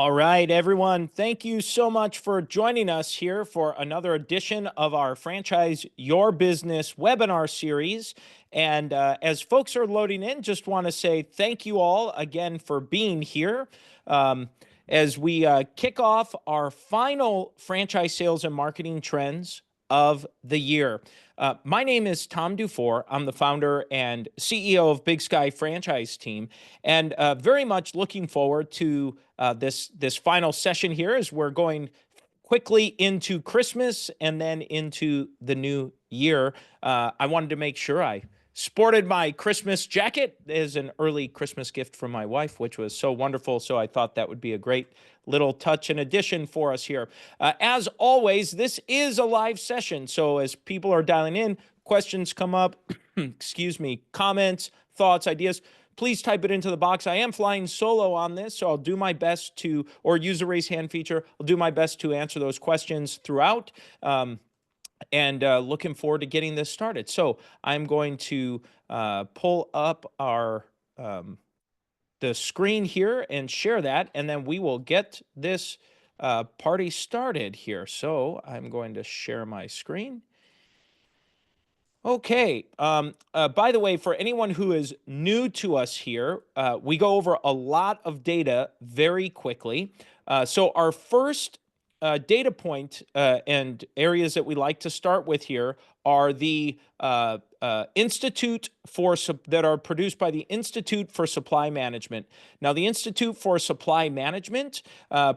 All right, everyone. Thank you so much for joining us here for another edition of our Franchise Your Business webinar series. And as folks are loading in, just want to say thank you all again for being here. As we kick off our final franchise sales and marketing trends of the year. My name is Tom Dufour. I'm the founder and CEO of Big Sky Franchise Team, and very much looking forward to this final session here as we're going quickly into Christmas and then into the new year. I wanted to make sure I sported my Christmas jacket as an early Christmas gift from my wife, which was so wonderful. So I thought that would be a great little touch and addition for us here. As always, this is a live session. So as people are dialing in, questions come up, excuse me, comments, thoughts, ideas, please type it into the box. I am flying solo on this, so I'll do my best to, or use the raise hand feature. I'll do my best to answer those questions throughout. And looking forward to getting this started. So I'm going to pull up our the screen here and share that, and then we will get this party started here. So I'm going to share my screen. Okay. By the way, for anyone who is new to us here, we go over a lot of data very quickly. So our first data point and areas that we like to start with here are the Institute for that are produced by the Institute for Supply Management. Now, the Institute for Supply Management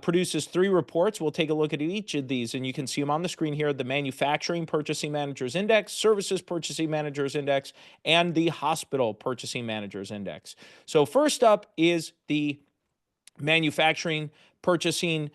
produces 3 reports. We'll take a look at each of these, and you can see them on the screen here: the Manufacturing Purchasing Managers Index, Services Purchasing Managers Index, and the Hospital Purchasing Managers Index. So first up is the Manufacturing PMI,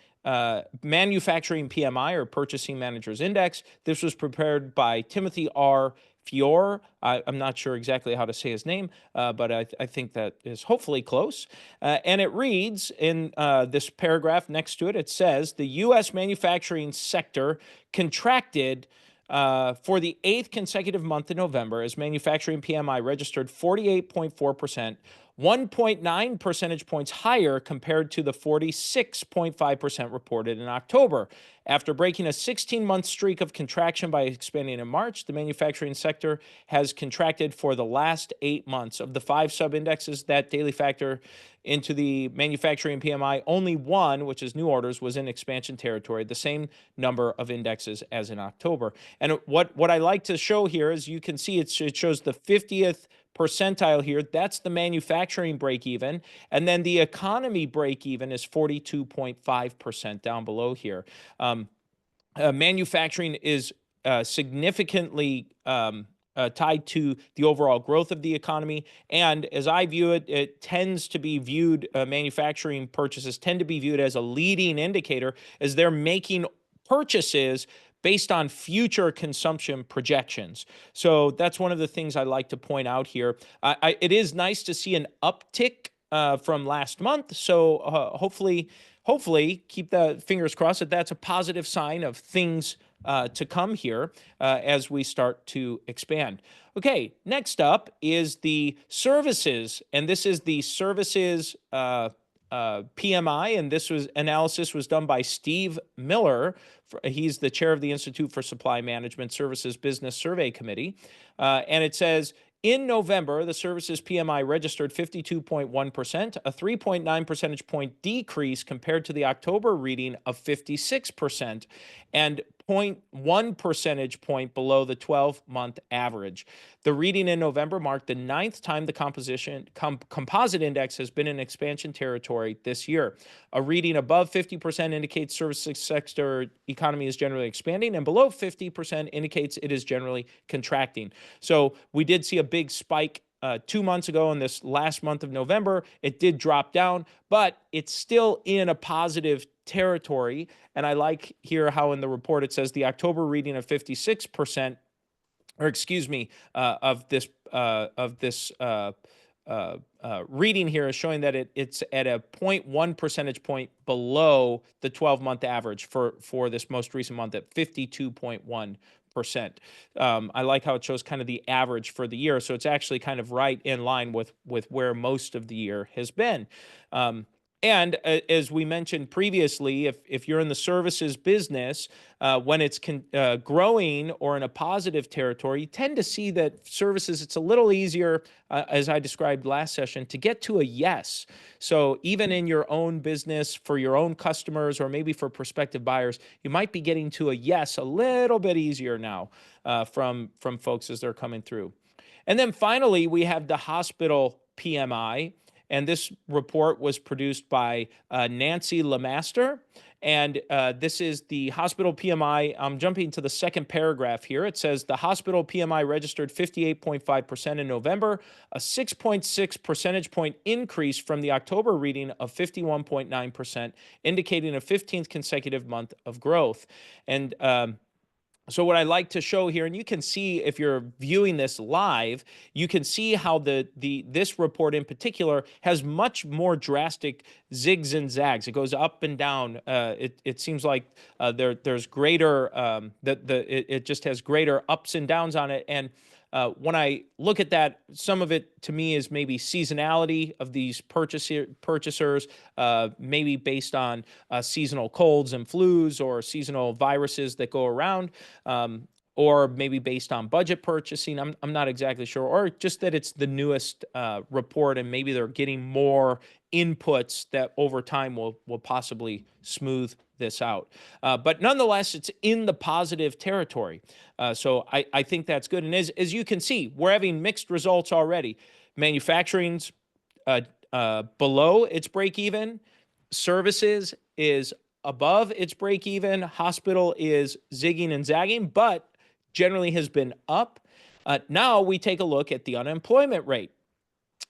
or Purchasing Managers Index. This was prepared by Timothy R. Fior. I'm not sure exactly how to say his name, but I think that is hopefully close. And it reads in this paragraph next to it, it says the U.S. manufacturing sector contracted for the 8th consecutive month in November as manufacturing PMI registered 48.4%, 1.9 percentage points higher compared to the 46.5% reported in October. After breaking a 16-month streak of contraction by expanding in March, the manufacturing sector has contracted for the last 8 months. Of the 5 sub-indexes that daily factor into the manufacturing PMI, only one, which is new orders, was in expansion territory, the same number of indexes as in October. And what I like to show here is you can see it shows the 50th percentile here. That's the manufacturing break even. And then the economy break even is 42.5% down below here. Manufacturing is significantly tied to the overall growth of the economy. And as I view it, it tends to be viewed, manufacturing purchases tend to be viewed as a leading indicator as they're making purchases based on future consumption projections. So that's one of the things I like to point out here. It is nice to see an uptick from last month. So hopefully keep the fingers crossed that that's a positive sign of things to come here as we start to expand. Okay, next up is the services, and this is the services PMI, and this analysis was done by Steve Miller. He's the chair of the Institute for Supply Management Services Business Survey Committee. And it says, in November, the services PMI registered 52.1%, a 3.9 percentage point decrease compared to the October reading of 56%, and 0.1 percentage point below the 12-month average. The reading in November marked the 9th time the composite index has been in expansion territory this year. A reading above 50% indicates services sector economy is generally expanding, and below 50% indicates it is generally contracting. So we did see a big spike 2 months ago in this last month of November. It did drop down, but it's still in a positive territory. And I like here how in the report it says the October reading of 56%, or excuse me, of this reading here is showing that it's at a 0.1 percentage point below the 12-month average for this most recent month at 52.1%. I like how it shows kind of the average for the year. So it's actually kind of right in line with where most of the year has been. And as we mentioned previously, if you're in the services business, when it's growing or in a positive territory, you tend to see that services, it's a little easier, as I described last session, to get to a yes. So even in your own business, for your own customers, or maybe for prospective buyers, you might be getting to a yes a little bit easier now from folks as they're coming through. And then finally, we have the hospital PMI. And this report was produced by Nancy Lemaster. And this is the hospital PMI. I'm jumping to the second paragraph here. It says the hospital PMI registered 58.5% in November, a 6.6 percentage point increase from the October reading of 51.9%, indicating a 15th consecutive month of growth. And so what I like to show here, and you can see if you're viewing this live, you can see how this report in particular has much more drastic zigs and zags. It goes up and down. It seems like there's greater it just has greater ups and downs on it. And when I look at that, some of it to me is maybe seasonality of these purchasers, maybe based on seasonal colds and flus or seasonal viruses that go around, or maybe based on budget purchasing. I'm not exactly sure, or just that it's the newest report and maybe they're getting more inputs that over time will possibly smooth this out. But nonetheless, it's in the positive territory. So I think that's good. And as you can see, we're having mixed results already. Manufacturing's below its break even. Services is above its break even. Hospital is zigging and zagging, but generally has been up. Now we take a look at the unemployment rate.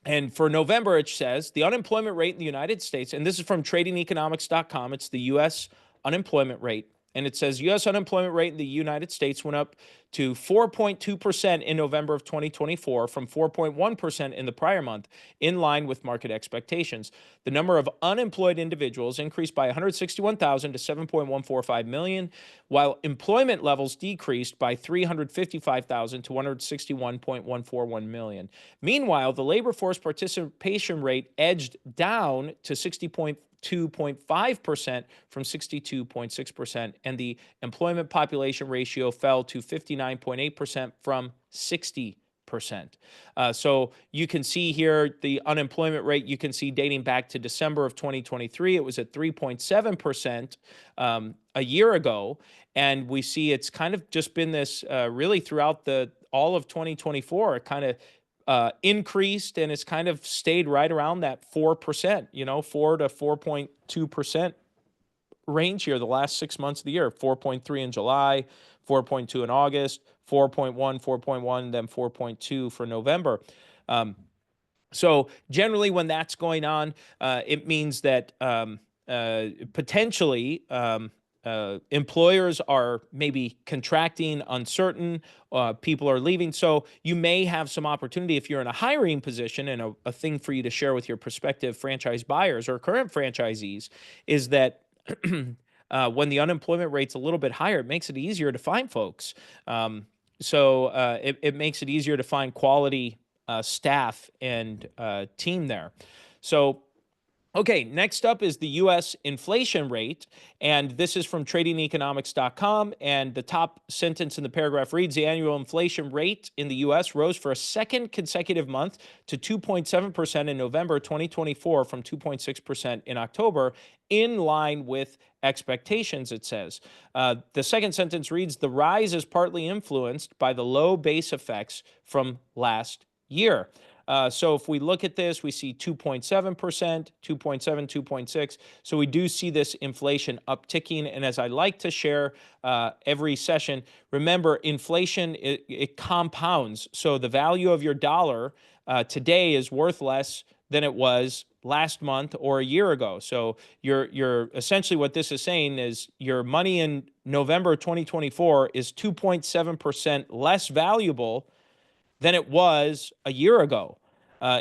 And for November, it says the unemployment rate in the United States, and this is from tradingeconomics.com, it's the U.S. unemployment rate. And it says U.S. unemployment rate in the United States went up to 4.2% in November of 2024 from 4.1% in the prior month, in line with market expectations. The number of unemployed individuals increased by 161,000 to 7.145 million, while employment levels decreased by 355,000 to 161.141 million. Meanwhile, the labor force participation rate edged down to 62.5% from 62.6%, and the employment population ratio fell to 59.8% from 60%. So you can see here the unemployment rate, you can see dating back to December of 2023, it was at 3.7% a year ago. And we see it's kind of just been this really throughout all of 2024, it kind of increased, and it's kind of stayed right around that 4%, 4 to 4.2% range here the last 6 months of the year. 4.3 in July, 4.2 in August, 4.1, 4.1, then 4.2 for November. So generally when that's going on, it means that potentially employers are maybe contracting, uncertain, people are leaving. So you may have some opportunity if you're in a hiring position, and a thing for you to share with your prospective franchise buyers or current franchisees is that when the unemployment rate's a little bit higher, it makes it easier to find folks. So it makes it easier to find quality staff and team there. So okay, next up is the U.S. inflation rate, and this is from tradingeconomics.com, and the top sentence in the paragraph reads, the annual inflation rate in the U.S. rose for a second consecutive month to 2.7% in November 2024 from 2.6% in October, in line with expectations, it says. The second sentence reads, the rise is partly influenced by the low base effects from last year. So if we look at this, we see 2.7%, 2.7, 2.6. So we do see this inflation upticking. And as I like to share every session, remember, inflation, it compounds. So the value of your dollar today is worth less than it was last month or a year ago. So you're essentially, what this is saying is your money in November 2024 is 2.7% less valuable than it was a year ago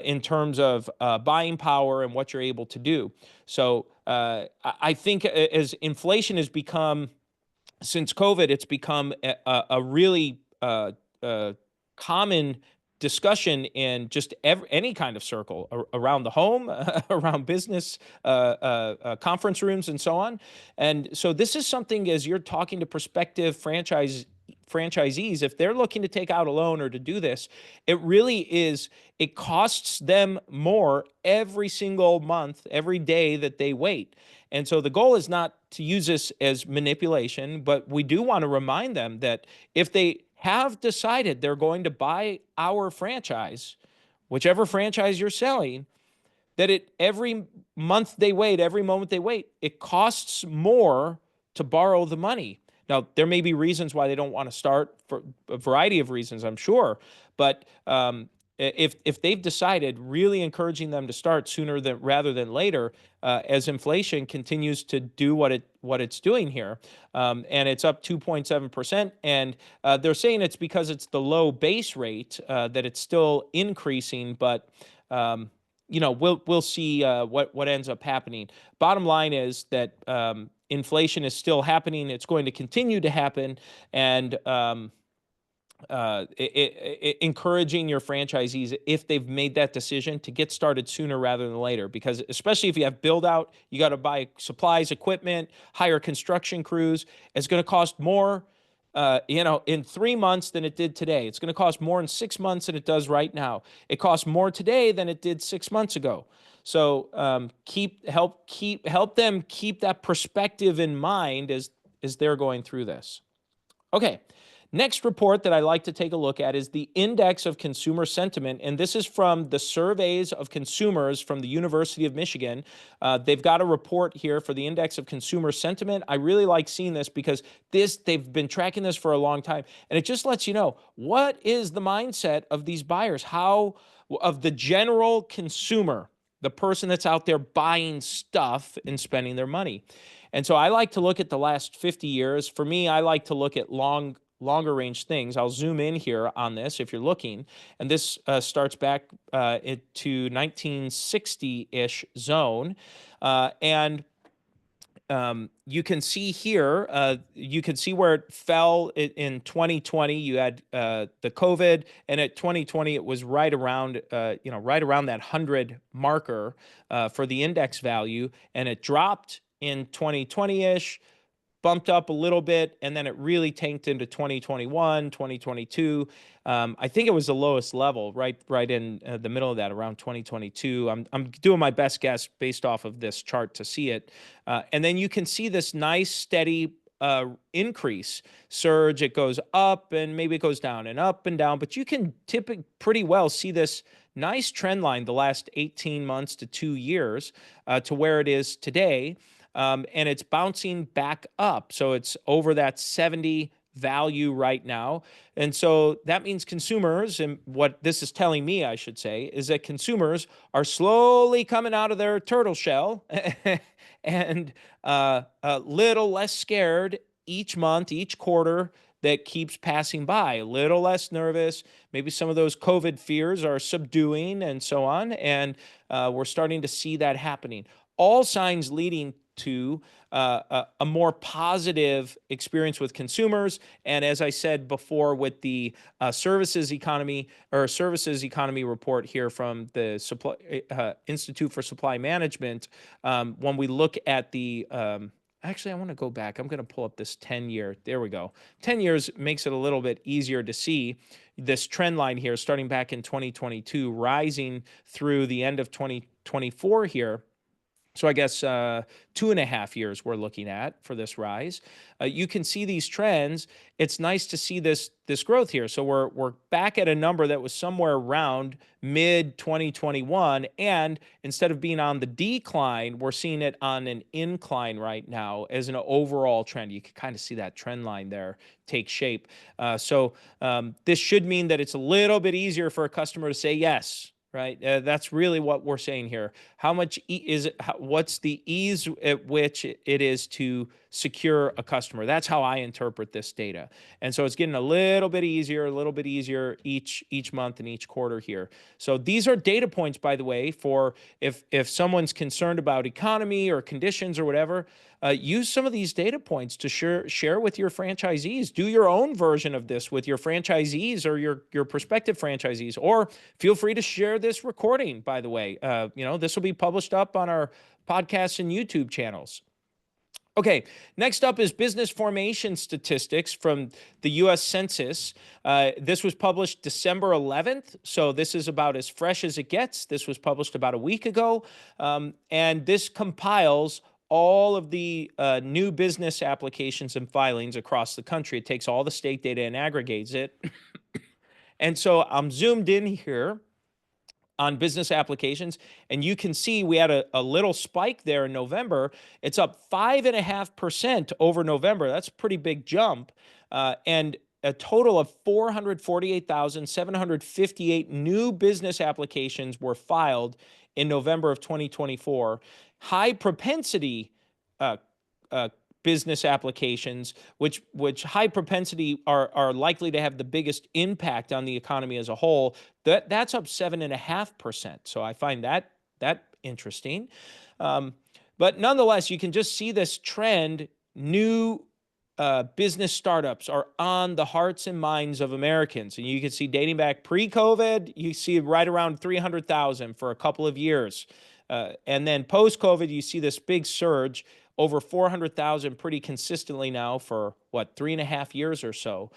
in terms of buying power and what you're able to do. So I think as inflation has become, since COVID, it's become a really common discussion in just any kind of circle around the home, around business, conference rooms, and so on. And so this is something, as you're talking to prospective franchisees, if they're looking to take out a loan or to do this, it really is, it costs them more every single month, every day that they wait. And so the goal is not to use this as manipulation, but we do want to remind them that if they have decided they're going to buy our franchise, whichever franchise you're selling, that every month they wait, every moment they wait, it costs more to borrow the money. Now, there may be reasons why they don't want to start, for a variety of reasons, I'm sure, but if they've decided, really encouraging them to start sooner than rather than later, as inflation continues to do what it's doing here, and it's up 2.7%, and they're saying it's because it's the low base rate, that it's still increasing, but we'll see what ends up happening. Bottom line is that inflation is still happening. It's going to continue to happen, and encouraging your franchisees, if they've made that decision, to get started sooner rather than later. Because especially if you have build out, you got to buy supplies, equipment, hire construction crews. It's going to cost more in 3 months than it did today. It's going to cost more in 6 months than it does right now. It costs more today than it did 6 months ago. So help them keep that perspective in mind as they're going through this. Okay. Next report that I like to take a look at is the Index of Consumer Sentiment, and this is from the Surveys of Consumers from the University of Michigan. They've got a report here for the Index of Consumer Sentiment. I really like seeing this because they've been tracking this for a long time, and it just lets you know what is the mindset of these buyers, of the general consumer, the person that's out there buying stuff and spending their money. And so I like to look at the last 50 years. For me, I like to look at longer range things. I'll zoom in here on this if you're looking, and this starts back to 1960-ish zone, and you can see here, you can see where it fell in 2020. You had the COVID, and at 2020 it was right around that 100 marker for the index value, and it dropped in 2020-ish, bumped up a little bit, and then it really tanked into 2021, 2022. I think it was the lowest level, right in the middle of that, around 2022. I'm doing my best guess based off of this chart to see it. And then you can see this nice, steady increase, surge. It goes up, and maybe it goes down and up and down, but you can pretty well see this nice trend line the last 18 months to 2 years to where it is today. And it's bouncing back up. So it's over that 70 value right now. And so that means consumers, and what this is telling me, I should say, is that consumers are slowly coming out of their turtle shell and a little less scared each month, each quarter that keeps passing by, a little less nervous. Maybe some of those COVID fears are subduing and so on. And we're starting to see that happening. All signs leading to a more positive experience with consumers. And as I said before, with the services economy report here from the Institute for Supply Management, when we look at the actually, I want to go back. I'm going to pull up this 10-year. There we go. 10 years makes it a little bit easier to see this trend line here, starting back in 2022, rising through the end of 2024 here. So I guess 2.5 years we're looking at for this rise. You can see these trends. It's nice to see this growth here. So we're back at a number that was somewhere around mid 2021, and instead of being on the decline, we're seeing it on an incline right now as an overall trend. You can kind of see that trend line there take shape. So this should mean that it's a little bit easier for a customer to say yes. Right. That's really what we're saying here. How much is it? What's the ease at which it is to secure a customer. That's how I interpret this data. And so it's getting a little bit easier each month and each quarter here. So these are data points, by the way, for if someone's concerned about economy or conditions or whatever, use some of these data points to share with your franchisees. Do your own version of this with your franchisees or your prospective franchisees, or feel free to share this recording, by the way. This will be published up on our podcasts and YouTube channels. Okay, next up is business formation statistics from the U.S. Census. This was published December 11th, so this is about as fresh as it gets. This was published about a week ago, and this compiles all of the new business applications and filings across the country. It takes all the state data and aggregates it. And so I'm zoomed in here on business applications, and you can see we had a little spike there in November. It's up 5.5% over November. That's a pretty big jump. And a total of 448,758 new business applications were filed in November of 2024. High propensity business applications, which high propensity are likely to have the biggest impact on the economy as a whole, that's up 7.5%. So I find that interesting. But nonetheless, you can just see this trend. New business startups are on the hearts and minds of Americans. And you can see dating back pre-COVID, you see right around 300,000 for a couple of years. And then post-COVID, you see this big surge, over 400,000 pretty consistently now for, 3.5 years or so.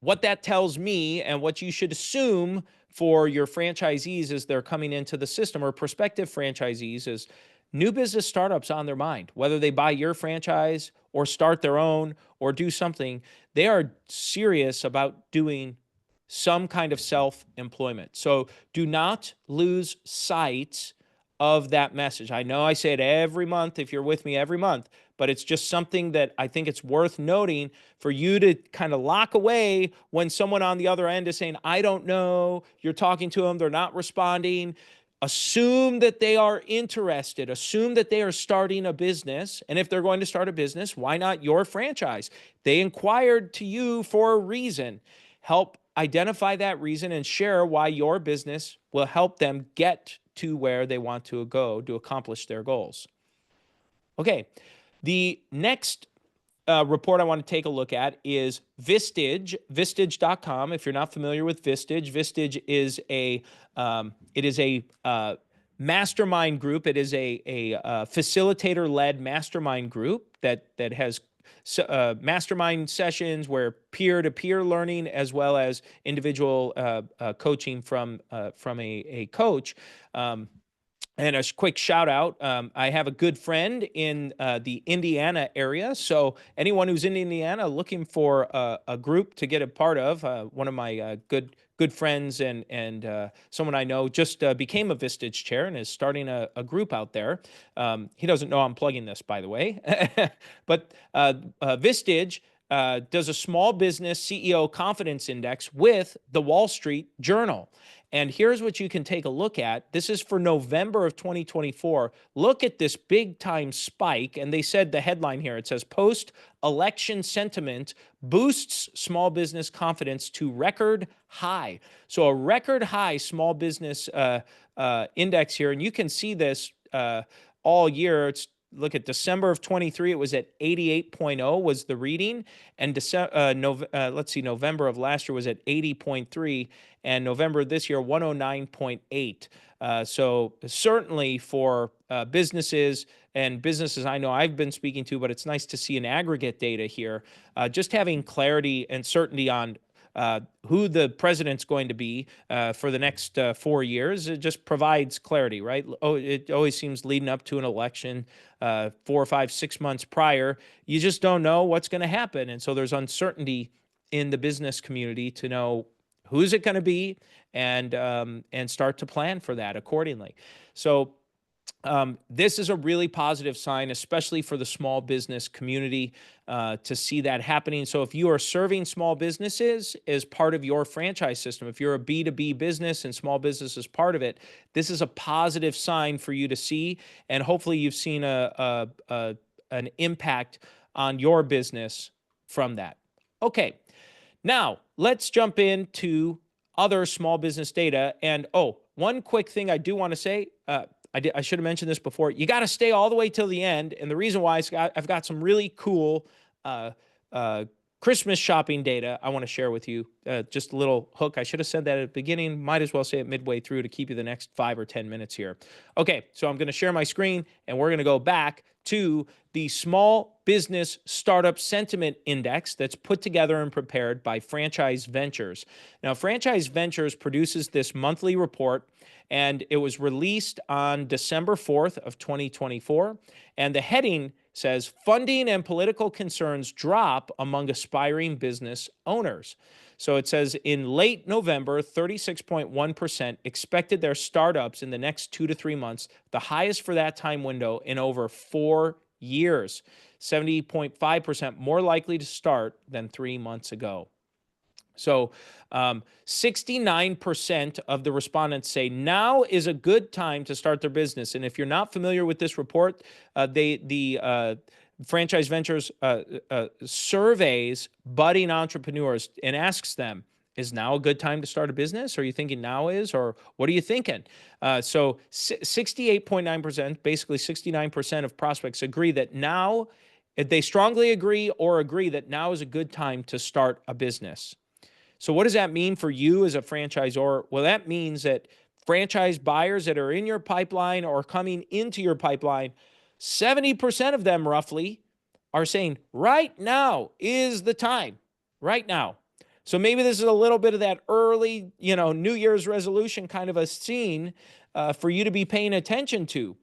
What that tells me, and what you should assume for your franchisees as they're coming into the system, or prospective franchisees, is new business startups on their mind. Whether they buy your franchise or start their own or do something, they are serious about doing some kind of self-employment. So do not lose sight of that message. I know I say it every month if you're with me every month, but it's just something that I think it's worth noting for you to kind of lock away when someone on the other end is saying, I don't know, you're talking to them, they're not responding. Assume that they are interested. Assume that they are starting a business. And if they're going to start a business, why not your franchise? They inquired to you for a reason. Help identify that reason and share why your business will help them get to where they want to go to accomplish their goals. Okay, the next report I want to take a look at is Vistage, Vistage.com. If you're not familiar with Vistage, Vistage is a mastermind group. It is a facilitator-led mastermind group that has mastermind sessions where peer-to-peer learning as well as individual coaching from a coach. And a quick shout out, I have a good friend in the Indiana area. So anyone who's in Indiana looking for a group to get a part of, one of my good friends and someone I know just became a Vistage chair and is starting a group out there. He doesn't know I'm plugging this, by the way. But Vistage does a small business CEO confidence index with the Wall Street Journal. And here's what you can take a look at. This is for November of 2024. Look at this big time spike. And they said the headline here, it says post-election sentiment boosts small business confidence to record high. So a record high small business index here. And you can see this all year. Look at December of 23, it was at 88.0 was the reading. And November of last year was at 80.3. And November of this year, 109.8. So certainly for businesses I know I've been speaking to, but it's nice to see an aggregate data here. Just having clarity and certainty on who the president's going to be for the next 4 years, it just provides clarity, right? It always seems leading up to an election 4 or 5, 6 months prior, you just don't know what's going to happen. And so there's uncertainty in the business community to know who's it going to be and start to plan for that accordingly. So This is a really positive sign, especially for the small business community, to see that happening. So if you are serving small businesses as part of your franchise system, if you're a B2B business and small business is part of it, this is a positive sign for you to see. And hopefully you've seen an impact on your business from that. Okay, now let's jump into other small business data. And one quick thing I do want to say, I should have mentioned this before. You got to stay all the way till the end. And the reason why is I've got some really cool uh, uh, Christmas shopping data I want to share with you. Just a little hook. I should have said that at the beginning. Might as well say it midway through to keep you the next 5 or 10 minutes here. Okay, so I'm going to share my screen and we're going to go back to the Small Business Startup Sentiment Index that's put together and prepared by Franchise Ventures. Now, Franchise Ventures produces this monthly report, and it was released on December 4th of 2024. And the heading says, Funding and Political Concerns Drop Among Aspiring Business Owners. So it says in late November, 36.1% expected their startups in the next 2 to 3 months, the highest for that time window in over 4 years. 70.5% more likely to start than 3 months ago. So 69% of the respondents say now is a good time to start their business. And if you're not familiar with this report, the Franchise Ventures surveys budding entrepreneurs and asks them, is now a good time to start a business? Are you thinking now is, or what are you thinking? So 68.9%, basically 69% of prospects agree that now, they strongly agree or agree that now is a good time to start a business. So what does that mean for you as a franchisor? Well, that means that franchise buyers that are in your pipeline or coming into your pipeline, 70% of them roughly are saying right now is the time, right now. So maybe this is a little bit of that early, New Year's resolution kind of a scene for you to be paying attention to.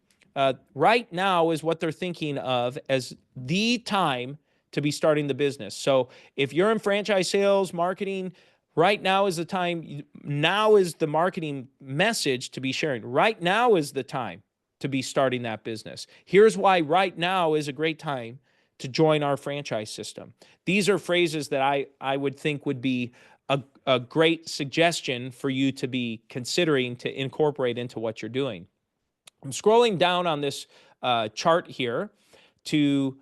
Right now is what they're thinking of as the time to be starting the business. So if you're in franchise sales, marketing, right now is the time. Now is the marketing message to be sharing. Right now is the time to be starting that business. Here's why right now is a great time to join our franchise system. These are phrases that I would think would be a great suggestion for you to be considering to incorporate into what you're doing. I'm scrolling down on this chart here to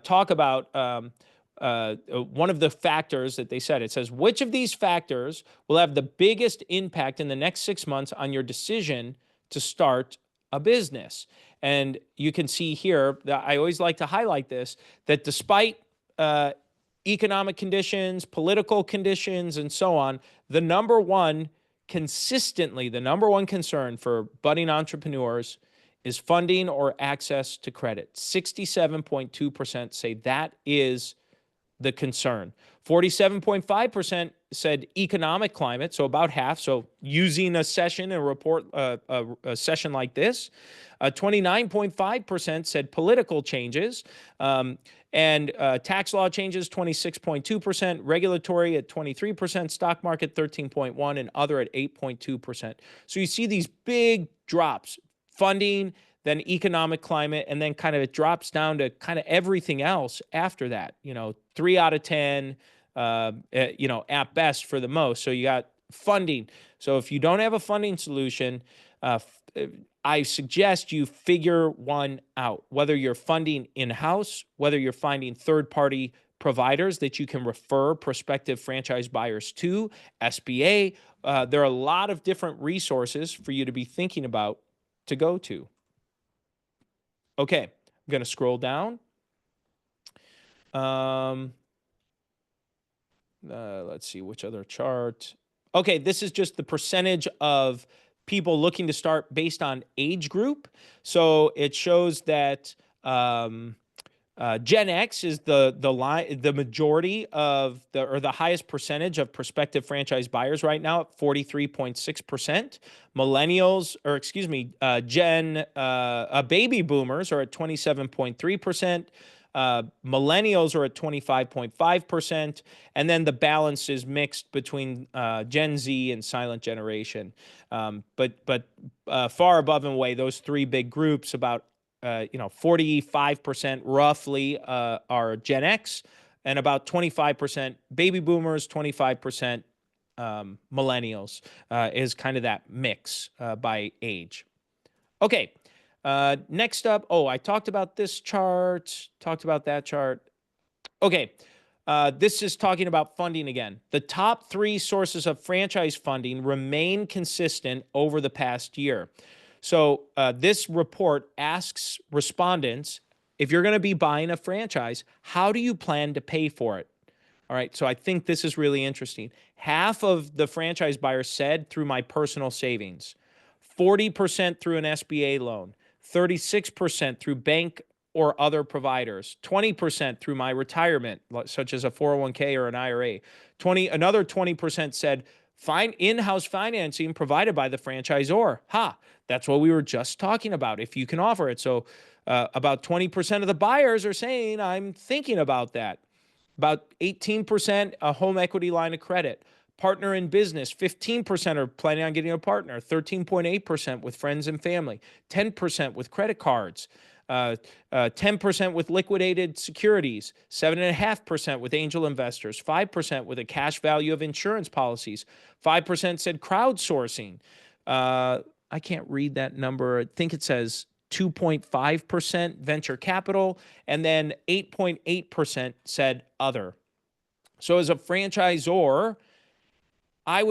talk about one of the factors that they said. It says, which of these factors will have the biggest impact in the next 6 months on your decision to start a business? And you can see here that I always like to highlight this, that despite economic conditions, political conditions, and so on, the number one concern for budding entrepreneurs is funding or access to credit. 67.2% say that is the concern. 47.5% said economic climate, so about half. So using a session, a report, a session like this. 29.5% said political changes, and tax law changes, 26.2%, regulatory at 23%, stock market 13.1%, and other at 8.2%. So you see these big drops, funding, then economic climate, and then kind of it drops down to kind of everything else after that. 3 out of 10, at best for the most. So you got funding. So if you don't have a funding solution, I suggest you figure one out, whether you're funding in-house, whether you're finding third-party providers that you can refer prospective franchise buyers to, SBA. There are a lot of different resources for you to be thinking about to go to. Okay, I'm going to scroll down. Let's see which other chart. Okay, this is just the percentage of people looking to start based on age group. So it shows that Gen X is the majority of the highest percentage of prospective franchise buyers right now at 43.6%. Millennials, or excuse me, baby boomers are at 27.3%. Millennials are at 25.5%. And then the balance is mixed between Gen Z and silent generation. But far above and away, those three big groups, about 45% roughly are Gen X, and about 25% baby boomers, 25% millennials is kind of that mix by age. Okay. Next up, I talked about this chart, talked about that chart. Okay. This is talking about funding again. The top three sources of franchise funding remain consistent over the past year. So this report asks respondents, if you're going to be buying a franchise, how do you plan to pay for it? All right, so I think this is really interesting. Half of the franchise buyers said through my personal savings, 40% through an SBA loan, 36% through bank or other providers, 20% through my retirement, such as a 401k or an IRA. Another 20% said in-house financing provided by the franchisor. That's what we were just talking about, if you can offer it. So about 20% of the buyers are saying, I'm thinking about that. About 18% a home equity line of credit. Partner in business, 15% are planning on getting a partner, 13.8% with friends and family, 10% with credit cards, 10% with liquidated securities, 7.5% with angel investors, 5% with a cash value of insurance policies, 5% said crowdsourcing. I can't read that number. I think it says 2.5% venture capital, and then 8.8% said other. So as a franchisor, I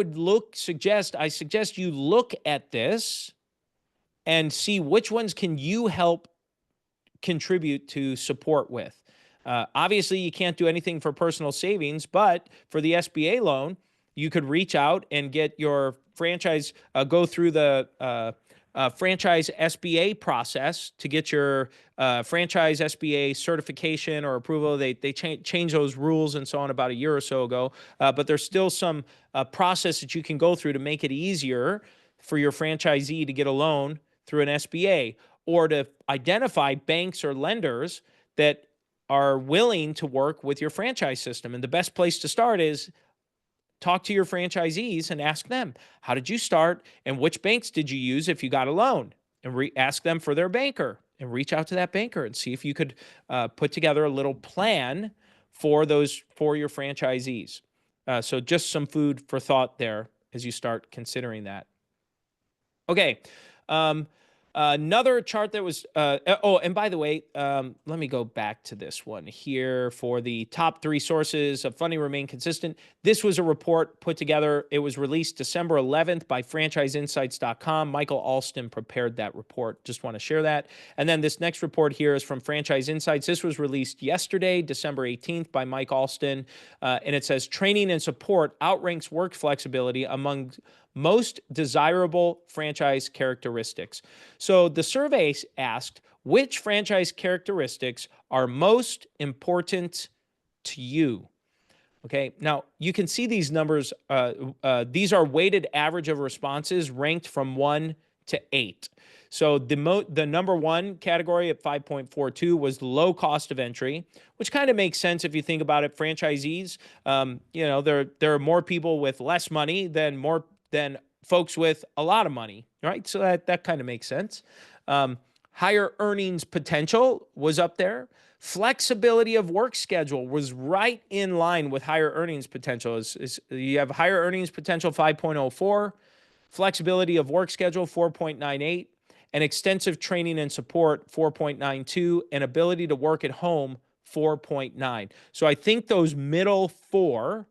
suggest you look at this and see which ones can you help contribute to support with. Obviously, you can't do anything for personal savings, but for the SBA loan, you could reach out and get your franchise, go through the franchise SBA process to get your franchise SBA certification or approval. They change those rules and so on about a year or so ago, but there's still some process that you can go through to make it easier for your franchisee to get a loan through an SBA, or to identify banks or lenders that are willing to work with your franchise system. And the best place to start is talk to your franchisees and ask them, how did you start and which banks did you use if you got a loan? And ask them for their banker and reach out to that banker and see if you could put together a little plan for your franchisees. So just some food for thought there as you start considering that. Okay. Another chart that was, and by the way, let me go back to this one here for the top three sources of funding remain consistent. This was a report put together. It was released December 11th by franchiseinsights.com. Michael Alston prepared that report. Just want to share that. And then this next report here is from Franchise Insights. This was released yesterday, December 18th by Mike Alston. And it says training and support outranks work flexibility among most desirable franchise characteristics. So the survey asked, which franchise characteristics are most important to you? Okay, now you can see these numbers. These are weighted average of responses ranked from 1 to 8. So the number one category at 5.42 was low cost of entry, which kind of makes sense if you think about it. Franchisees, there are more people with less money than folks with a lot of money, right? So that kind of makes sense. Higher earnings potential was up there. Flexibility of work schedule was right in line with higher earnings potential. You have higher earnings potential, 5.04. Flexibility of work schedule, 4.98. And extensive training and support, 4.92. And ability to work at home, 4.9. So I think those middle four,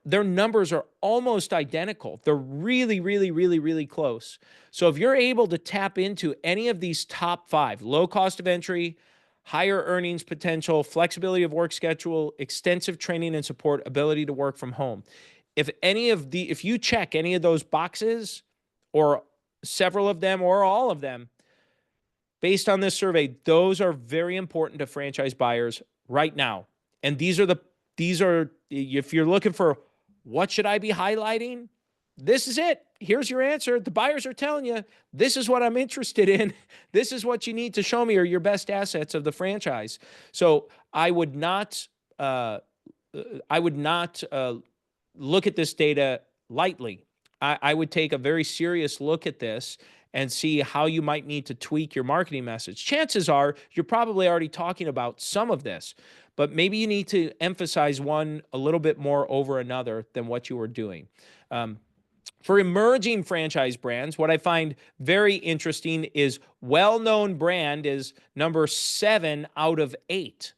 their numbers are almost identical. They're really, really, really, really close. So if you're able to tap into any of these top five, low cost of entry, higher earnings potential, flexibility of work schedule, extensive training and support, ability to work from home, if you check any of those boxes, or several of them, or all of them, based on this survey, those are very important to franchise buyers right now. And these are, if you're looking for what should I be highlighting, this is it. Here's your answer. The buyers are telling you, this is what I'm interested in. This is what you need to show me are your best assets of the franchise. So I would not, uh, I would not look at this data lightly. I would take a very serious look at this and see how you might need to tweak your marketing message. Chances are you're probably already talking about some of this, but maybe you need to emphasize one a little bit more over another than what you were doing. For emerging franchise brands, what I find very interesting is well-known brand is number 7 out of 8.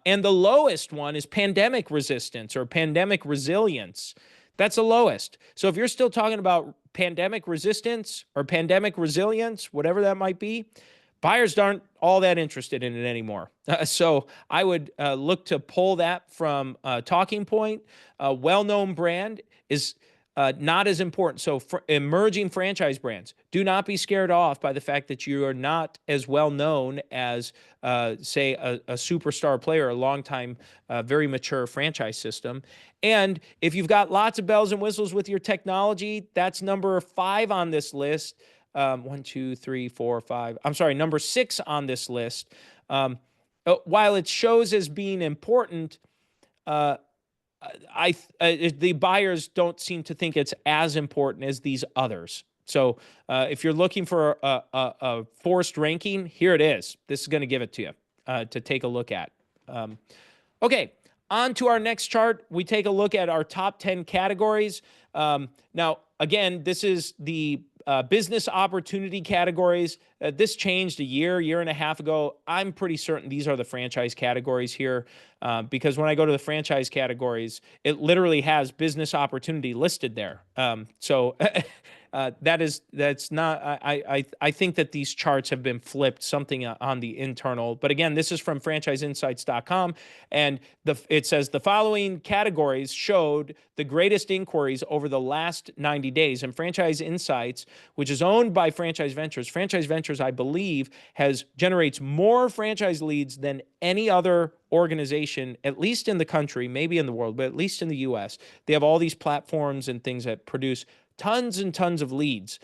And the lowest one is pandemic resistance or pandemic resilience. That's the lowest. So if you're still talking about pandemic resistance or pandemic resilience, whatever that might be, buyers aren't all that interested in it anymore. So I would look to pull that from Talking Point. A well-known brand is not as important. So for emerging franchise brands, do not be scared off by the fact that you are not as well known as, say, a superstar player, a longtime, very mature franchise system. And if you've got lots of bells and whistles with your technology, that's number 5 on this list. 1, 2, 3, 4, 5. I'm sorry, number 6 on this list. While it shows as being important, the buyers don't seem to think it's as important as these others. So if you're looking for a forced ranking, here it is. This is going to give it to you to take a look at. Okay, on to our next chart. We take a look at our top 10 categories. Now, again, this is the business opportunity categories. This changed a year and a half ago. I'm pretty certain these are the franchise categories here because when I go to the franchise categories, it literally has business opportunity listed there. So that's not. I think that these charts have been flipped, something on the internal. But again, this is from franchiseinsights.com, and it says the following categories showed the greatest inquiries over the last 90 days. And Franchise Insights, which is owned by Franchise Ventures, I believe, generates more franchise leads than any other organization, at least in the country, maybe in the world, but at least in the US. They have all these platforms and things that produce tons and tons of leads.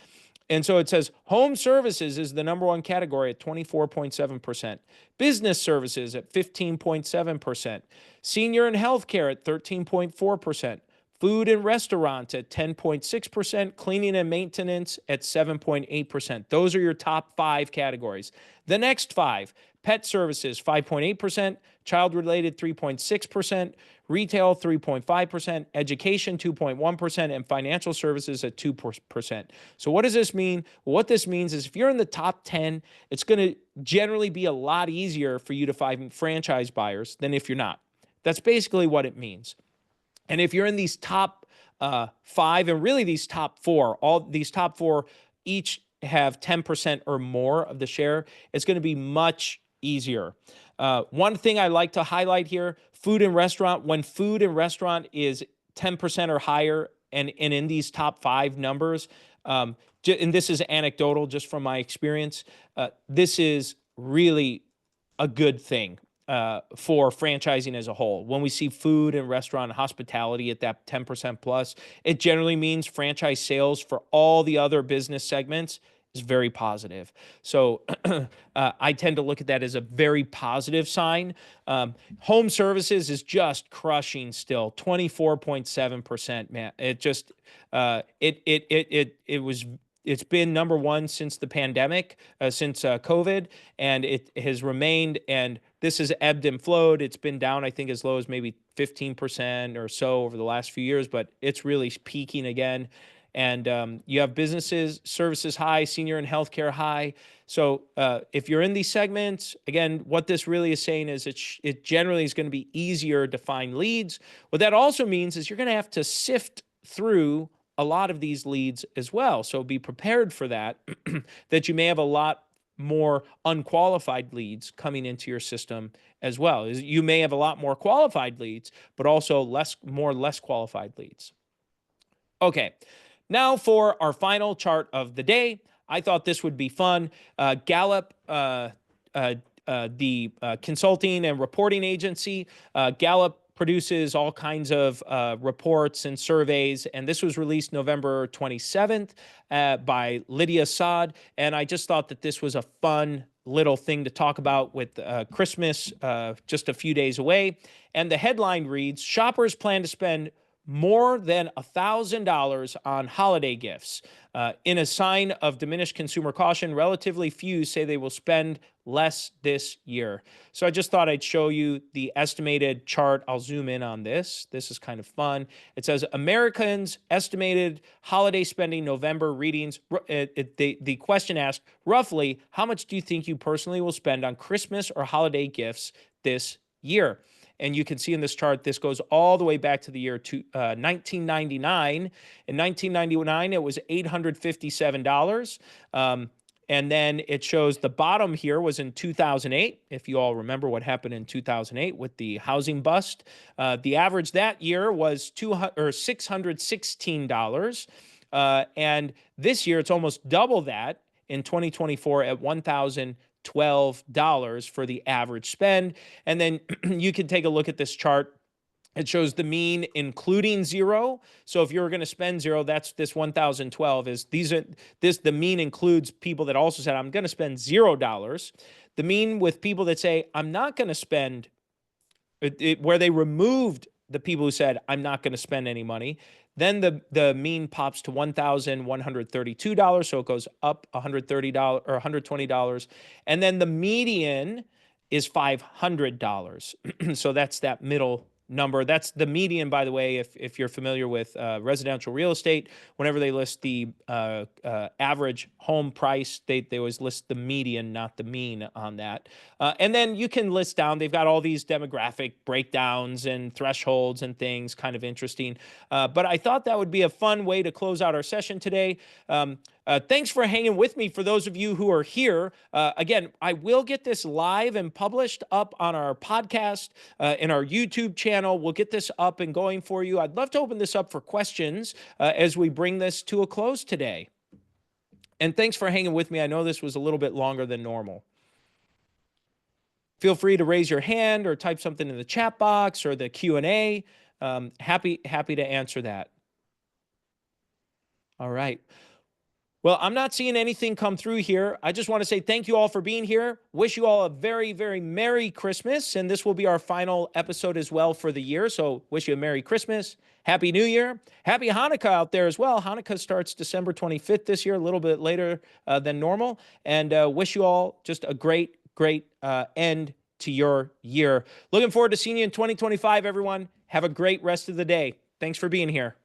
And so it says home services is the number 1 category at 24.7%. Business services at 15.7%. Senior and healthcare at 13.4%. Food and restaurants at 10.6%, cleaning and maintenance at 7.8%. Those are your top 5 categories. The next 5, pet services 5.8%, child-related 3.6%, retail 3.5%, education 2.1%, and financial services at 2%. So what does this mean? Well, what this means is if you're in the top 10, it's going to generally be a lot easier for you to find franchise buyers than if you're not. That's basically what it means. And if you're in these top 5 and really these top 4, all these top 4 each have 10% or more of the share, it's going to be much easier. One thing I like to highlight here, food and restaurant, when food and restaurant is 10% or higher and in these top 5 numbers, and this is anecdotal just from my experience, this is really a good thing. For franchising as a whole. When we see food and restaurant and hospitality at that 10% plus, it generally means franchise sales for all the other business segments is very positive. So I tend to look at that as a very positive sign. Home services is just crushing still, 24.7%, man. It just, it's been number 1 since the pandemic, since COVID, and it has remained, and this has ebbed and flowed. It's been down, I think, as low as maybe 15% or so over the last few years, but it's really peaking again. And you have businesses, services high, senior and healthcare high. So if you're in these segments, again, what this really is saying is it generally is going to be easier to find leads. What that also means is you're going to have to sift through a lot of these leads as well. So be prepared for that, that you may have a lot more unqualified leads coming into your system as well. You may have a lot more qualified leads, but also less qualified leads. Okay, now for our final chart of the day. I thought this would be fun. Gallup, the consulting and reporting agency, Gallup produces all kinds of reports and surveys. And this was released November 27th by Lydia Saad. And I just thought that this was a fun little thing to talk about with Christmas just a few days away. And the headline reads, shoppers plan to spend more than $1,000 on holiday gifts. In a sign of diminished consumer caution, relatively few say they will spend less this year. So I just thought I'd show you the estimated chart. I'll zoom in on this. This is kind of fun. It says Americans' estimated holiday spending November readings. The question asked, roughly, how much do you think you personally will spend on Christmas or holiday gifts this year? And you can see in this chart, this goes all the way back to the year 1999. In 1999, it was $857. And then it shows the bottom here was in 2008. If you all remember what happened in 2008 with the housing bust, the average that year was $616. And this year, it's almost double that in 2024 at $1,012 for the average spend. And then you can take a look at this chart. It shows the mean including zero. So if you're going to spend zero, that's this 1,012 the mean includes people that also said, I'm going to spend $0. The mean with people that say, I'm not going to spend where they removed the people who said, I'm not going to spend any money. Then the mean pops to $1,132. So it goes up $130 or $120. And then the median is $500. So that's that middle number. That's the median, by the way, if you're familiar with residential real estate. Whenever they list the average home price, they always list the median, not the mean on that. And then you can list down, they've got all these demographic breakdowns and thresholds and things, kind of interesting. But I thought that would be a fun way to close out our session today. Thanks for hanging with me. For those of you who are here, again, I will get this live and published up on our podcast, in our YouTube channel. We'll get this up and going for you. I'd love to open this up for questions as we bring this to a close today. And thanks for hanging with me. I know this was a little bit longer than normal. Feel free to raise your hand or type something in the chat box or the Q&A. Happy to answer that. All right. Well, I'm not seeing anything come through here. I just want to say thank you all for being here. Wish you all a very, very Merry Christmas. And this will be our final episode as well for the year. So wish you a Merry Christmas. Happy New Year. Happy Hanukkah out there as well. Hanukkah starts December 25th this year, a little bit later than normal. And wish you all just a great end to your year. Looking forward to seeing you in 2025, everyone. Have a great rest of the day. Thanks for being here.